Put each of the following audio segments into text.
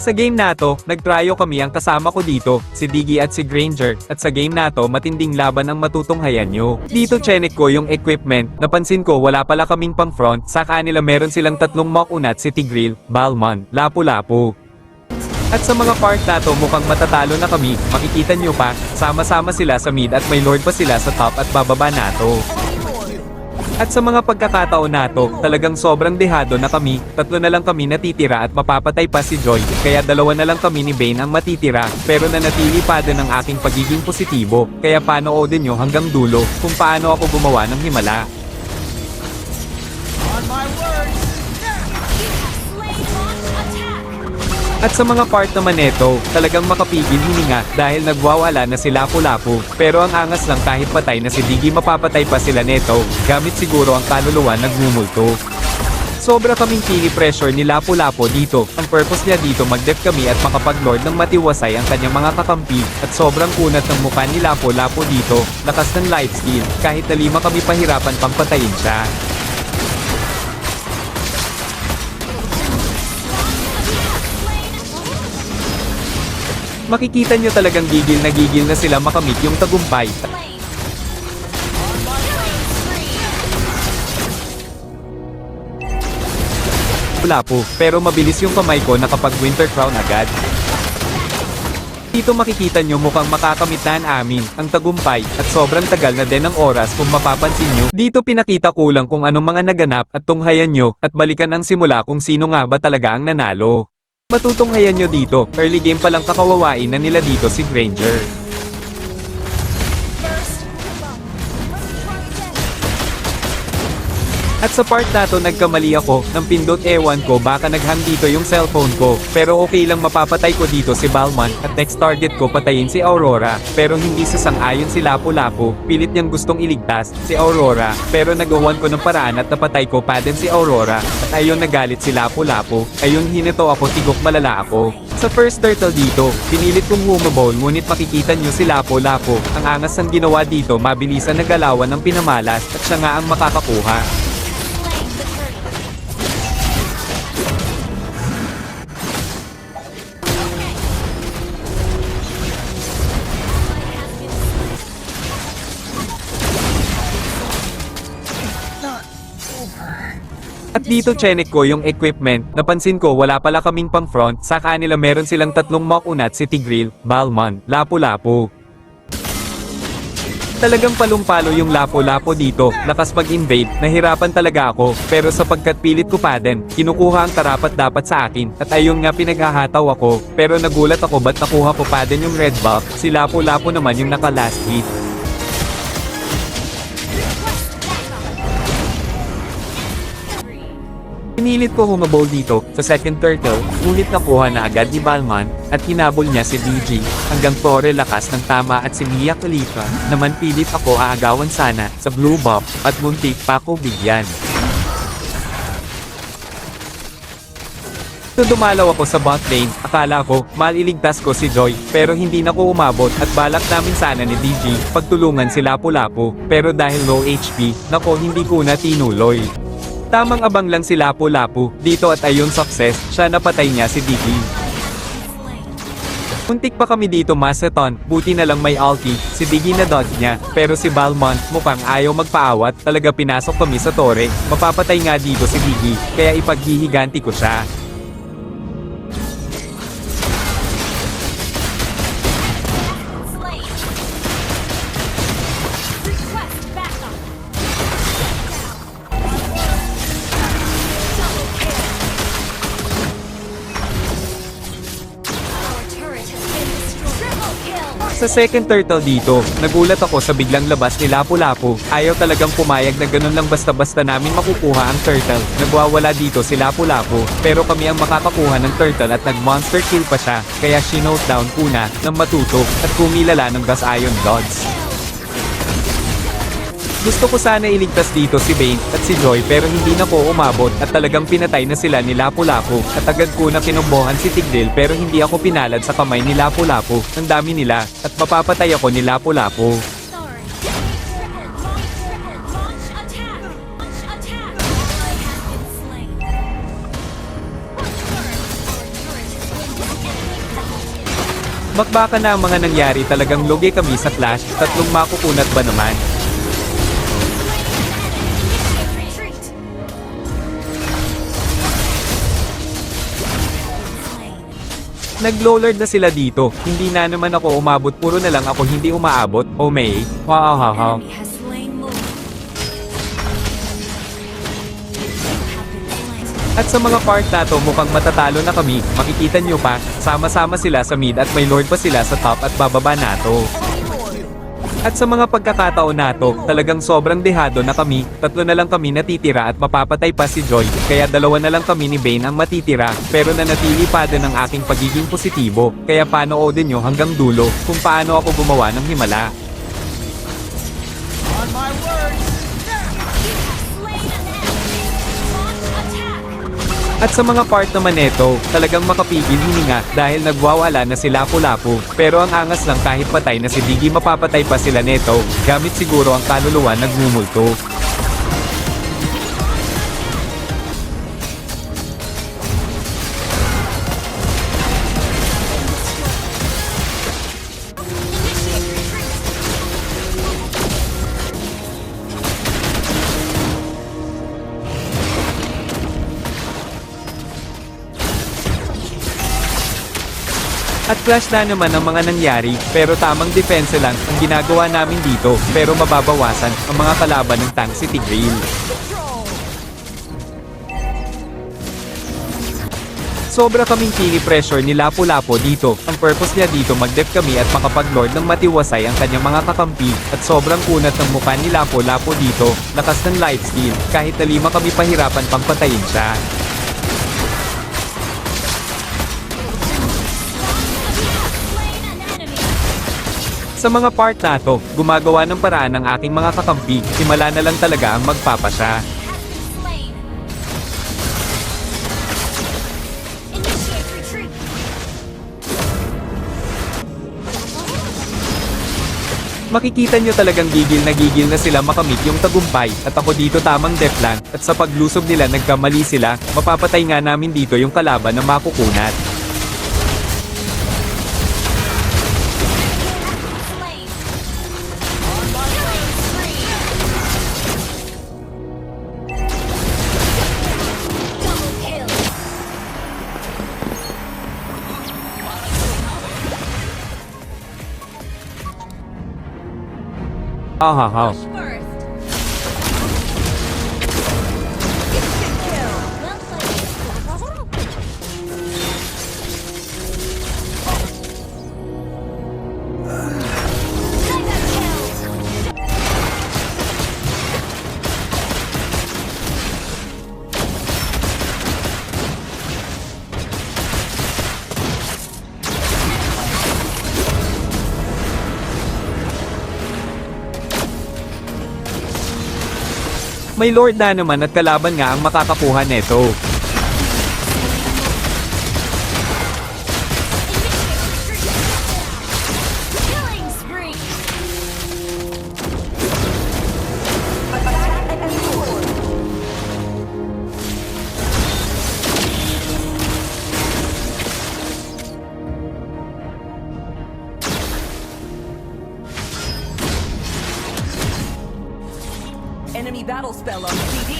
Sa game na to, nagtryo kami ang kasama ko dito, si Diggy at si Granger, at sa game na to matinding laban ang matutunghayan nyo. Dito check ko yung equipment, napansin ko wala pala kaming pang front, sa kanila meron silang tatlong Mokunat, si Tigreal, Balmond, Lapu-Lapu. At sa mga part na to mukhang matatalo na kami, makikita nyo pa, sama-sama sila sa mid at may lord pa sila sa top at bababa na to. At sa mga pagkakataon na to, talagang sobrang dehado na kami, tatlo na lang kami natitira at mapapatay pa si Joy, kaya dalawa na lang kami ni Bane ang matitira, pero nanatili pa din ang aking pagiging positibo, kaya panoodin nyo hanggang dulo, kung paano ako gumawa ng himala. At sa mga part naman neto, talagang makapigil hininga dahil nagwawala na si Lapu-Lapu, pero ang angas lang kahit patay na si Diggy mapapatay pa sila neto, gamit siguro ang kaluluwa nagmumulto. Sobra kaming pili pressure ni Lapu-Lapu dito, ang purpose niya dito mag-def kami at makapag-lord ng matiwasay ang kanyang mga kakampi, at sobrang kunat ng mukha ni Lapu-Lapu dito, lakas ng light skill, kahit na 5 kami pahirapan pang patayin siya. Makikita nyo talagang gigil na sila makamit yung tagumpay. Wala po, pero mabilis yung kamay ko na kapag Winter Crown agad. Dito makikita nyo mukhang makakamit na amin ang tagumpay at sobrang tagal na din ang oras kung mapapansin nyo. Dito pinakita ko lang kung anong mga naganap at tunghayan nyo at balikan ang simula kung sino nga ba talaga ang nanalo. Matutunghayan nyo dito, early game pa lang kakawawain na nila dito si Granger. At sa part na to nagkamali ako, ng pindot ewan ko baka naghang dito yung cellphone ko, pero okay lang mapapatay ko dito si Balmond, at next target ko patayin si Aurora, pero hindi sasang-ayon si Lapu-Lapu, pilit niyang gustong iligtas si Aurora, pero nagawan ko ng paraan at napatay ko pa din si Aurora, at ayun nagalit si Lapu-Lapu, ayun hinito ako tigok malala ako. Sa first turtle dito, pinilit kong humabol ngunit makikita nyo si Lapu-Lapu, ang angas ng ginawa dito mabilisan na galawan ng pinamalas at siya nga ang makakakuha. At dito check ko yung equipment, napansin ko wala pala kaming pang front, sa kanila meron silang tatlong Mokunat, si Tigreal, Balmond, Lapu-Lapu. Talagang palumpalo yung Lapu-Lapu dito, lakas mag-invade, nahirapan talaga ako, pero sapagkat pilit ko pa din, kinukuha ang karapat dapat sa akin, at ayun nga pinaghahataw ako, pero nagulat ako ba't nakuha ko pa din yung red buff, si Lapu-Lapu naman yung naka last hit. Pinilit ko humabol dito sa second turtle, ngunit nakuha na agad ni Balmond, at hinabol niya si DG, hanggang Torre lakas ng tama at si Mia Khalifa, naman pilit ako aagawan sana sa blue buff, at muntik pa ko bigyan. So dumalaw ako sa bot lane, akala ko, maliligtas ko si Joy, pero hindi na ko umabot at balak namin sana ni DG, pagtulungan si Lapu-Lapu, pero dahil low HP, nako hindi ko na tinuloy. Tamang abang lang si Lapu-Lapu, dito at ayun success, siya napatay niya si Diggy. Muntik pa kami dito maseton, buti na lang may ulti, si Diggy na dodge niya, pero si Balmond, mukhang ayaw magpaawat, talaga pinasok kami sa tore, mapapatay nga dito si Diggy, kaya ipaghihiganti ko siya. Sa second turtle dito, nagulat ako sa biglang labas ni Lapu-Lapu, ayaw talagang pumayag na ganun lang basta-basta namin makukuha ang turtle, nagwawala dito si Lapu-Lapu, pero kami ang makakakuha ng turtle at nag-monster kill pa siya, kaya shinote down kuna ng matuto, at kumilala ng Gas Iron Gods. Gusto ko sana iligtas dito si Bane at si Joy pero hindi na ko umabot at talagang pinatay na sila ni Lapu-Lapu at agad ko na kinombohan si Tigreal pero hindi ako pinalad sa kamay ni Lapu-Lapu, ang dami nila at mapapatay ako ni Lapu-Lapu. Makbaka na ang mga nangyari, talagang lugi kami sa clash, tatlong makukunat ba naman? Nag-lowlord na sila dito, hindi na naman ako umabot, puro na lang ako hindi umaabot, oh May, wow. At sa mga part na to mukhang matatalo na kami, makikita nyo pa, sama-sama sila sa mid at may lord pa sila sa top at bababa na to. At sa mga pagkakataon na to, talagang sobrang dehado na kami, tatlo na lang kami natitira at mapapatay pa si Joy, kaya dalawa na lang kami ni Bane ang matitira, pero nanatili pa din ang aking pagiging positibo, kaya panoodin nyo hanggang dulo, kung paano ako gumawa ng himala. On my word! At sa mga part naman neto, talagang makapigil hininga dahil nagwawala na si Lapu-Lapu, pero ang angas lang kahit patay na si Diggy mapapatay pa sila neto, gamit siguro ang kaluluwa nagmumulto. At clash na naman ang mga nangyari, pero tamang defense lang ang ginagawa namin dito, pero mababawasan ang mga kalaban ng tank si Tigreal. Sobra kaming pini-pressure ni Lapu-Lapu dito, ang purpose niya dito mag-def kami at makapag-lord ng matiwasay ang kanyang mga kakampi, at sobrang kunat ng mukha ni Lapu-Lapu dito, lakas ng light steal, kahit na 5 kami pahirapan pang patayin siya. Sa mga part na to, gumagawa ng paraan ng aking mga kakampi, himala na lang talaga ang magpapasya. Makikita nyo talagang gigil na sila makamit yung tagumpay, at ako dito tamang def lang, at sa paglusob nila nagkamali sila, mapapatay nga namin dito yung kalaban na makukunat. How. May lord na naman at kalaban nga ang makakakuha neto. Enemy battle spell on CD.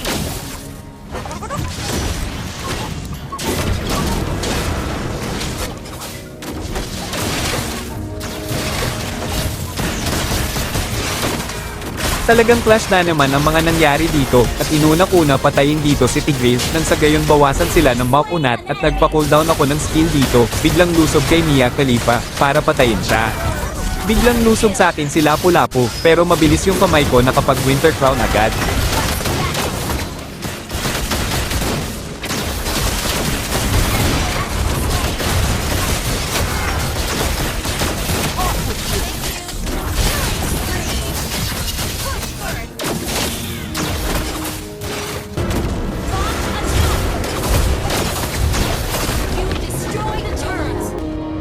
Talagang clash na naman ang mga nangyari dito, at inuna-una patayin dito si Tigreal, nang sa gayon bawasan sila ng makunat, at nagpa-cooldown ako ng skill dito, biglang lusob kay Mia Khalifa, para patayin siya. Biglang lusob sa akin si Lapu-Lapu, pero mabilis yung kamay ko nakapag Winter Crown agad.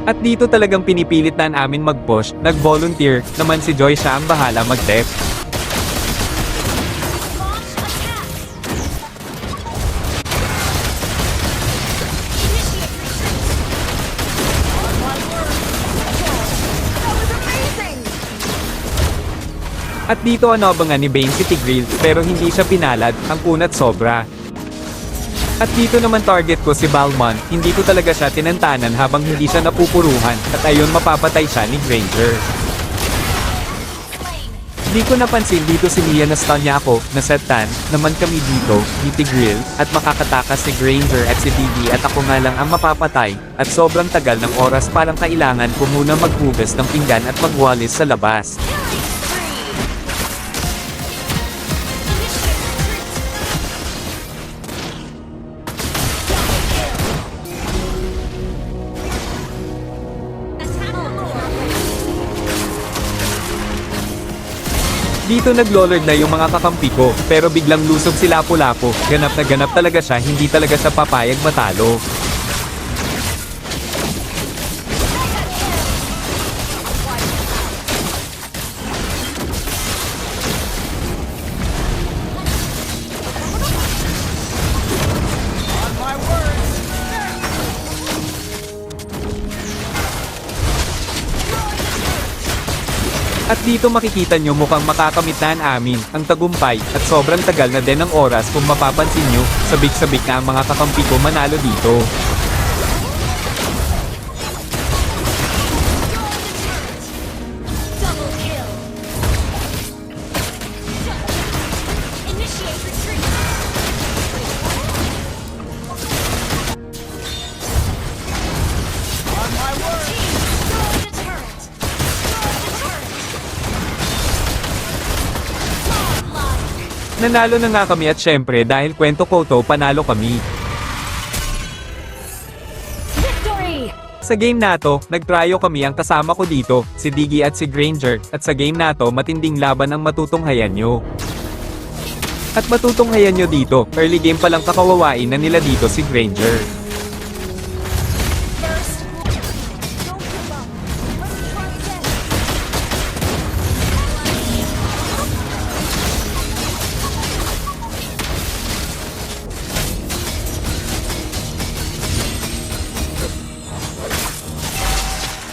At dito talagang pinipilit na namin mag-push, nag-volunteer, naman si Joy siya ang bahala mag-def. At dito anobangan ni Bane si Tigreal, pero hindi siya pinalad, ang kunat sobra. At dito naman target ko si Balmond, hindi ko talaga siya tinantanan habang hindi siya napupuruhan, at ayun mapapatay siya ni Granger. Di ko napansin dito si Mia na stun niya ako, nasetan, naman kami dito, ni Tigreal, at makakatakas si Granger at si Digi at ako nga lang ang mapapatay, at sobrang tagal ng oras parang kailangan ko muna maghugas ng pinggan at magwalis sa labas. Dito naglolord na yung mga kakampi ko, pero biglang lusog si Lapu-Lapu, ganap na ganap talaga siya, hindi talaga siya papayag matalo. At dito makikita nyo mukhang makakamit na ang amin, ang tagumpay, at sobrang tagal na din ng oras kung mapapansin nyo, sabik-sabik na ang mga kakampi ko manalo dito. Double kill. Initiate retreat. On my word! Destroy the turret. Destroy the turret. Godlike. Nanalo na nga kami at syempre dahil kwento ko to panalo kami. Victory. Sa game na to, nagtryo kami ang kasama ko dito, si Digi at si Granger, at sa game na to matinding laban ang matutunghayan nyo. At matutunghayan nyo dito, early game pa lang kakawawain na nila dito si Granger. First. Don't give up. Let's try again.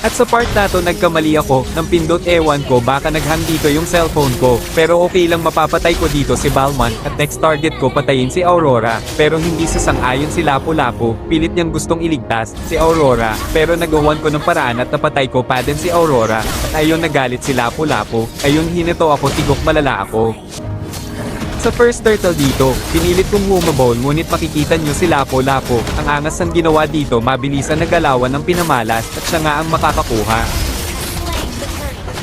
At sa part na to nagkamali ako, nang pindot ewan ko baka naghang dito yung cellphone ko, pero okay lang mapapatay ko dito si Balmond, at next target ko patayin si Aurora, pero hindi sasang-ayon si Lapu-Lapu, pilit niyang gustong iligtas, si Aurora, pero nagawan ko ng paraan at napatay ko pa din si Aurora, at ayun nagalit si Lapu-Lapu, ayun hinito ako tigok malala ako. Sa first turtle dito, pinilit kong humabol ngunit makikita nyo si Lapu-Lapu, ang angas ng ginawa dito mabilisan na galawan ng pinamalas at siya nga ang makakakuha. Slain the turret.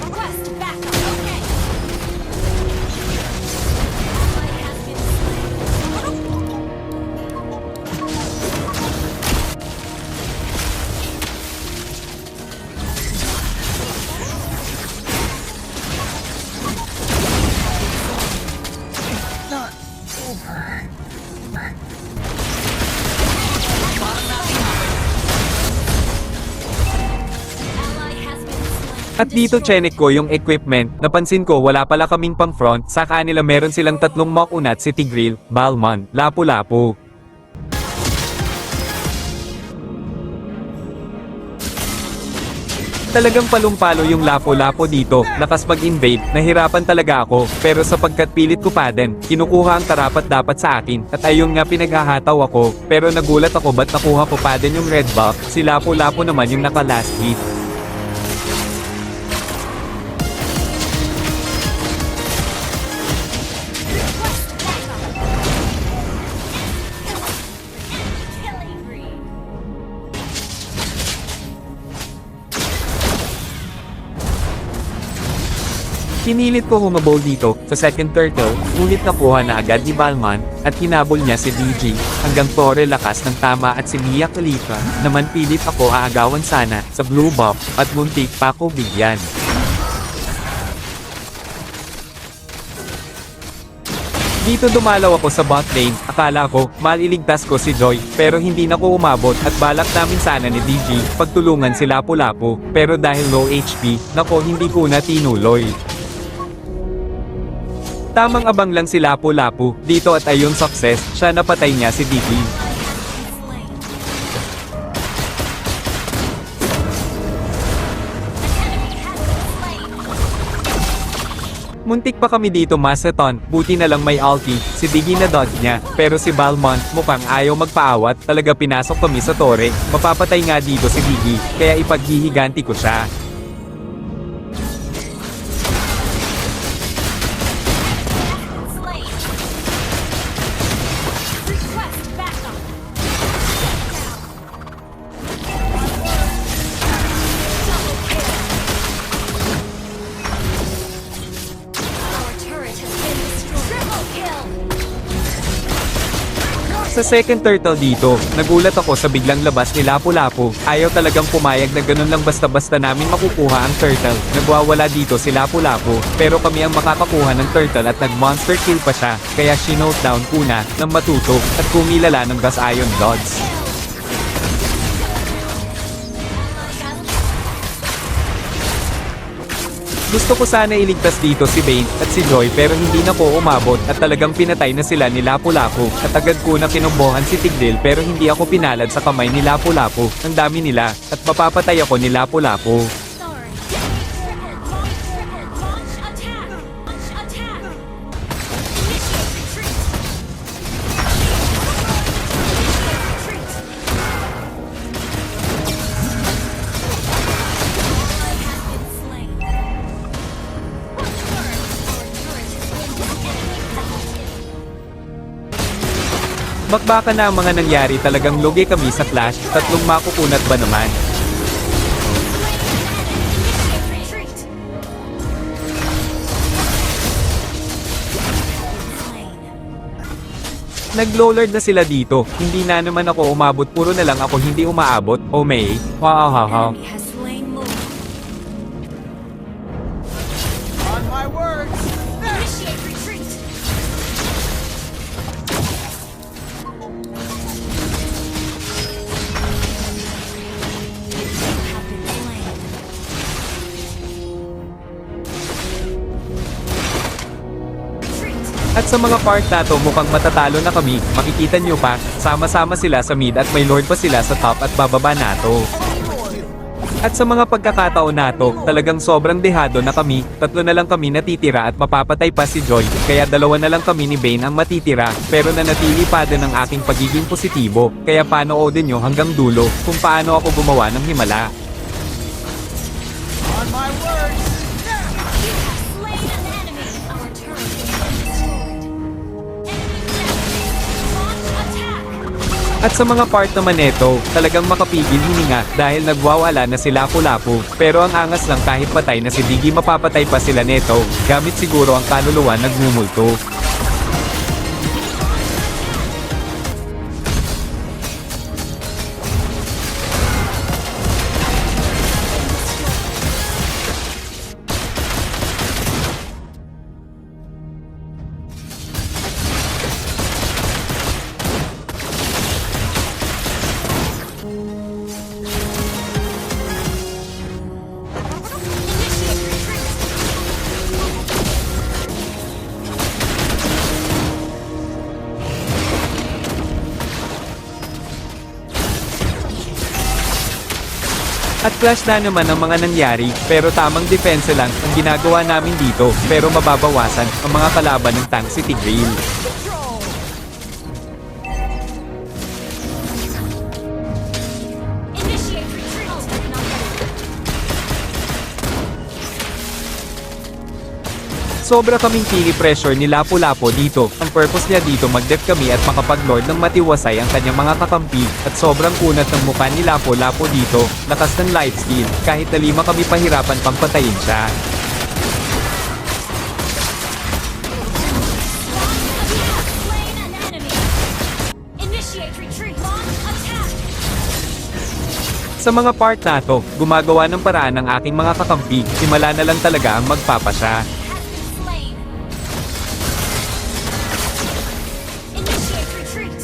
Request backup. Okay. Ally has been slain. Ally has been slain. At dito chenek ko yung equipment, napansin ko wala pala kaming pang front, sa kanila meron silang tatlong makunat si Tigreal, Balmond, Lapu-Lapu. Talagang palong-palo yung Lapu-Lapu dito, lakas mag-invade, nahirapan talaga ako, pero sapagkat pilit ko pa din, kinukuha ang karapat dapat sa akin, at ayun nga pinaghahataw ako, pero nagulat ako ba't nakuha ko pa din yung red buff, si Lapu-Lapu naman yung naka-last hit. Request backup. Killing spree. Pinilit ko humabol dito, sa second turtle, ngunit nakuha na agad ni Balmond, at hinabol niya si DG, hanggang Torre lakas ng tama at si Mia Khalifa, naman pilit ako aagawan sana, sa blue buff, at muntik pa ko bigyan. Dito dumalaw ako sa bot lane, akala ko, maliligtas ko si Joy, pero hindi na ko umabot at balak namin sana ni DG, pagtulungan si Lapu-Lapu, pero dahil low HP, nako hindi ko na tinuloy. Tamang abang lang si Lapu-Lapu, dito at ayun success, siya napatay niya si DG. Slain. Muntik pa kami dito, Maceton. Buti na lang may ulti. Si Diggy na dodge niya. Pero si Balmont, mukhang ayaw magpaawat. Talaga pinasok kami sa tore. Mapapatay nga dito si Diggy. Kaya ipaghihiganti ko siya. Slain. Request backup. Double kill. Our turret has been destroyed. Triple kill. Sa second turtle dito, nagulat ako sa biglang labas ni Lapu-Lapu. Ayaw talagang pumayag na ganun lang basta-basta namin makukuha ang turtle. Nagwawala dito si Lapu-Lapu, pero kami ang makakakuha ng turtle at nag-monster kill pa siya. Kaya shinote down kuna ng matuto at kumilala ng Gas Iron Bloods. Gusto ko sana iligtas dito si Bane at si Joy pero hindi na ko umabot at talagang pinatay na sila ni Lapu-Lapu at agad ko na kinombohan si Tigdil pero hindi ako pinalad sa kamay ni Lapu-Lapu. Ang dami nila at mapapatay ako ni Lapu-Lapu. Sorry. Launch attack. Attack. Initiate retreat. Retreat. Ally has been slain. Our turret has been Makbaka na ang mga nangyari, talagang lugi kami sa clash. Tatlong makukunat ba naman? retreat. Slain. Nag-lowlord na sila dito. Hindi na naman ako umabot, puro na lang ako hindi umaabot. Oh May, wow. Enemy has slain Moon. On my words. Initiate retreat. You have been slain. Retreat. At sa mga part na to mukhang matatalo na kami. Makikita nyo pa, sama-sama sila sa mid at may lord pa sila sa top at bababa na to. At sa mga pagkakataon na to, talagang sobrang dehado na kami. Tatlo na lang kami natitira at mapapatay pa si Joy. Kaya dalawa na lang kami ni Bane ang matitira. Pero nanatili pa din ang aking pagiging positibo. Kaya panoodin nyo hanggang dulo kung paano ako gumawa ng himala. On my words. You have slain an enemy. Our turret has been destroyed. Enemy down. Launch attack. At sa mga part naman neto, talagang makapigil hininga dahil nagwawala na si Lapu-Lapu. Pero ang angas lang kahit patay na si Diggy, mapapatay pa sila neto. Gamit siguro ang kaluluwa nagmumulto. Initiate retreat. At clash na naman ang mga nangyari, pero tamang defense lang ang ginagawa namin dito, pero mababawasan ang mga kalaban ng Tank City Grail. Control. Initiate retreat. Sobra kaming pini-pressure ni Lapu-Lapu dito. Ang purpose niya dito mag-def kami at makapag-lord ng matiwasay ang kanyang mga kakampi. At sobrang kunat ng mukha ni Lapu-Lapu dito. Lakas ng lifesteal, kahit na 5 kami pahirapan pang patayin siya. Slain an enemy. Initiate retreat. Launch attack. Sa mga part na to, gumagawa ng paraan ng aking mga kakampi. Himala na lang talaga ang magpapasya. Has been slain. Initiate retreat.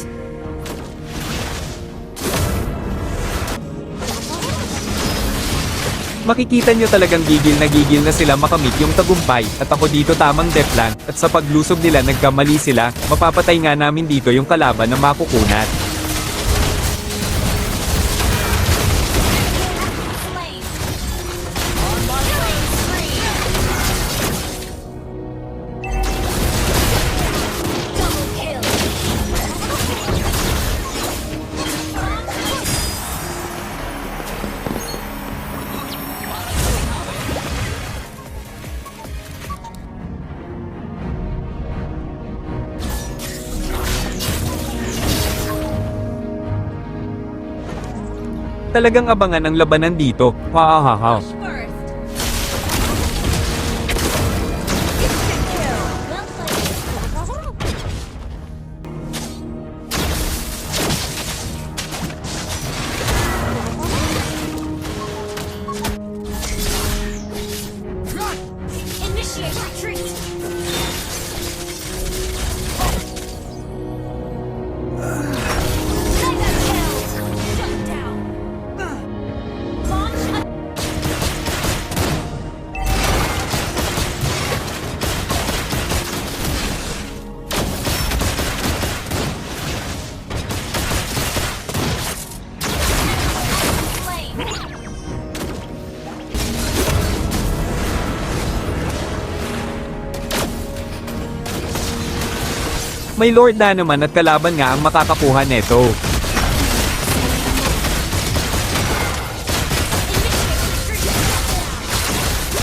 Makikita nyo talagang gigil na sila makamit yung tagumpay, at ako dito tamang def lang, at sa paglusob nila nagkamali sila, mapapatay nga namin dito yung kalaban na makukunat. Slain. Killing spree. Talagang abangan ang labanan dito. Wow. Push first. Well played. Initiate retreat. Mega kill. Shut down. Launch a flame. May Lord na naman at kalaban nga ang makakakuha neto.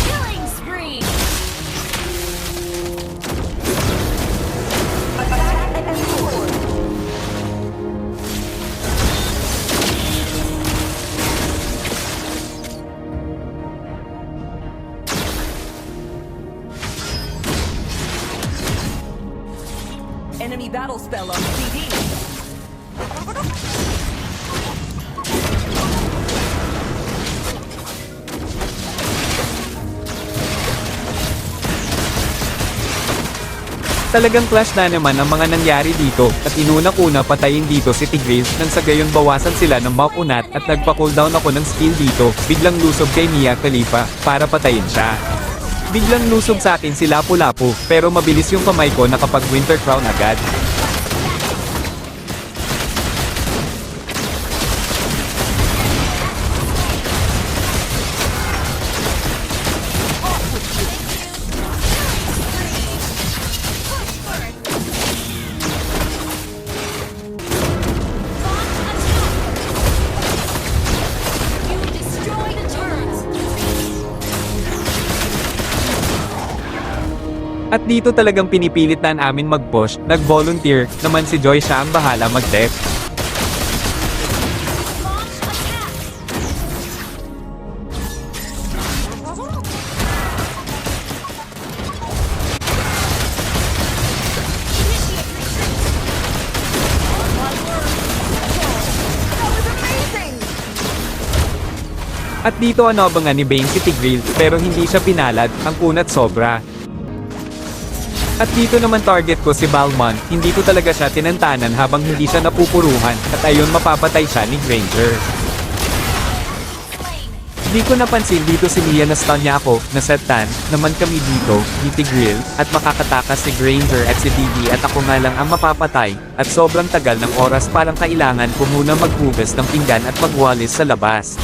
Killing spree. Enemy battle spell on CD. Talagang clash na naman ang mga nangyari dito, at inuna-una patayin dito si Tigreal, nang sa gayon bawasan sila ng makunat at nagpa-cooldown ako ng skill dito, biglang lusob kay Mia Khalifa, para patayin siya. Biglang lusob sa akin si Lapu-Lapu, pero mabilis yung kamay ko nakapag Winter Crown agad. You destroy the turrets. At dito talagang pinipilit na namin mag-push, nag-volunteer, naman si Joy siya ang bahala mag-def. Launch attack. Initiate retreat. At dito abangan ni Bane si Tigreal, pero hindi siya pinalad, ang kunat sobra. At dito naman target ko si Balmon, hindi ko talaga siya tinantanan habang hindi siya napupuruhan, at ayun mapapatay siya ni Granger. Flame. Di ko napansin dito si Mia na stun niya ako, nasetan, naman kami dito, ni Tigreal, at makakatakas si Granger at si Didi at ako nga lang ang mapapatay, at sobrang tagal ng oras parang kailangan ko muna maghugas ng pinggan at magwalis sa labas.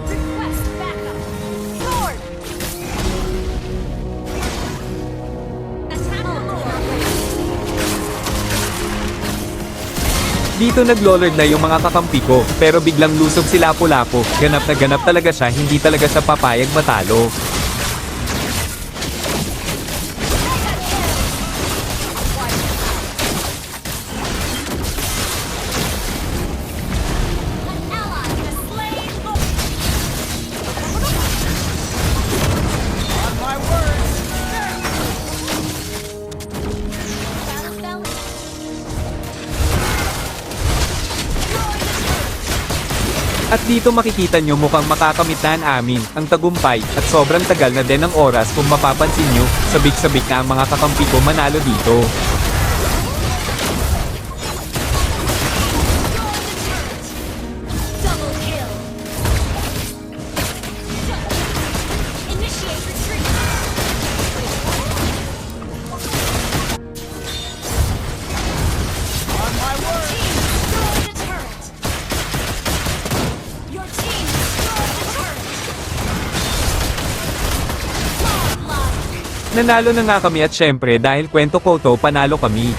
Request backup. Sword. Attack the Lord. Dito naglolord na yung mga kakampi ko, pero biglang lusob si Lapu-Lapu, ganap na ganap talaga siya, hindi talaga siya papayag matalo. An ally has slain the On my words. battle spell. At dito makikita nyo mukhang makakamit na amin, ang tagumpay, at sobrang tagal na din ng oras kung mapapansin nyo, sabik-sabik na ang mga kakampi ko manalo dito. Double kill. Initiate retreat. On my words. Destroy the turret. Your team destroyed the turret. Godlike. Nanalo na nga kami at syempre dahil kwento ko to panalo kami.